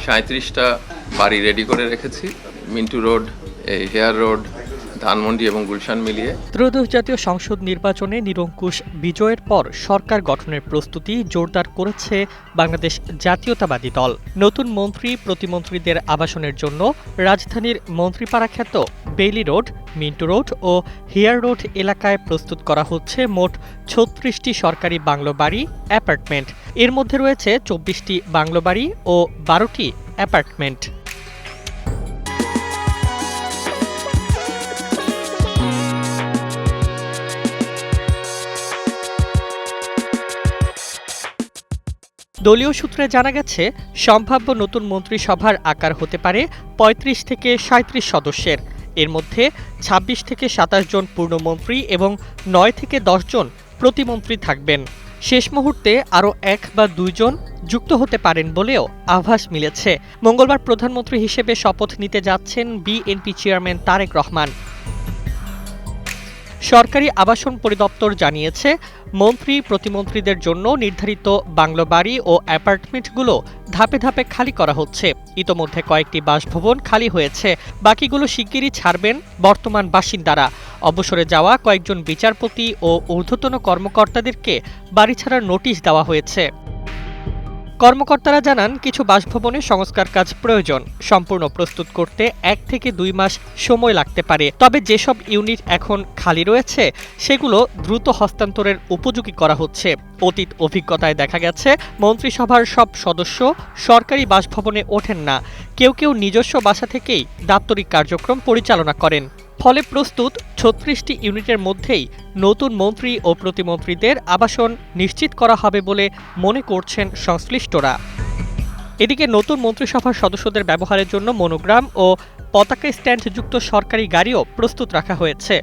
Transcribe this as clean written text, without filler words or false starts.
37টা বাড়ি রেডি করে রেখেছি। Mintu road, hair road, Dhanmondi এবং গুলশান মিলিয়ে। ত্রয়োদশ জাতীয় সংসদ নির্বাচনে নিরঙ্কুশ বিজয়ের পর সরকার গঠনের প্রস্তুতি জোরদার করেছে বাংলাদেশ জাতীয়তাবাদী দল। নতুন মন্ত্রী প্রতিমন্ত্রীদের আবাসনের জন্য রাজধানীর মন্ত্রীপাড়া খ্যাত বেইলি রোড, মিন্টু রোড ও হেয়ার রোড এলাকায় প্রস্তুত করা হচ্ছে মোট 36টি সরকারি বাংলো বাড়ি অ্যাপার্টমেন্ট। এর মধ্যে রয়েছে 24টি বাংলো বাড়ি ও 12টি অ্যাপার্টমেন্ট। দলীয় সূত্রে জানা গেছে, সম্ভাব্য নতুন মন্ত্রিসভার আকার হতে পারে ৩৫ থেকে ৩৭ সদস্যের। এর মধ্যে ২৬ থেকে ২৭ জন পূর্ণমন্ত্রী এবং ৯ থেকে ১০ জন প্রতিমন্ত্রী থাকবেন। শেষ মুহূর্তে আরও ১ বা ২ জন যুক্ত হতে পারেন বলেও আভাস মিলেছে। মঙ্গলবার প্রধানমন্ত্রী হিসেবে শপথ নিতে যাচ্ছেন বিএনপি চেয়ারম্যান তারেক রহমান। সরকারি আবাসন পরিদপ্তর জানিয়েছে, মন্ত্রী প্রতিমন্ত্রীদের জন্য নির্ধারিত বাংলো বাড়ি ও অ্যাপার্টমেন্টগুলো ধাপে ধাপে খালি করা হচ্ছে। ইতোমধ্যে কয়েকটি বাসভবন খালি হয়েছে, বাকিগুলো শিগগিরই ছাড়বেন বর্তমান বাসিন্দারা। অবসরে যাওয়া কয়েকজন বিচারপতি ও ঊর্ধ্বতন কর্মকর্তাদেরকে বাড়ি ছাড়ার নোটিশ দেওয়া হয়েছে। কর্মকর্তারা জানান, কিছু বাসভবনে সংস্কার কাজ প্রয়োজন। সম্পূর্ণ প্রস্তুত করতে ১ থেকে ২ মাস সময় লাগতে পারে। তবে যেসব ইউনিট এখন খালি রয়েছে সেগুলো দ্রুত হস্তান্তরের উপযোগী করা হচ্ছে। অতীত অভিজ্ঞতায় দেখা গেছে, মন্ত্রিসভার সব সদস্য সরকারি বাসভবনে ওঠেন না। কেউ কেউ নিজস্ব বাসা থেকেই দাপ্তরিক কার্যক্রম পরিচালনা করেন। ফলে প্রস্তুত ৩৬টি ইউনিটের মধ্যেই নতুন মন্ত্রী ও প্রতিমন্ত্রীদের আবাসন নিশ্চিত করা হবে বলে মনে করছেন সংশ্লিষ্টরা। এদিকে নতুন মন্ত্রিসভার সদস্যদের ব্যবহারের জন্য মনোগ্রাম ও পতাকা স্ট্যান্ড যুক্ত সরকারি গাড়িও প্রস্তুত রাখা হয়েছে।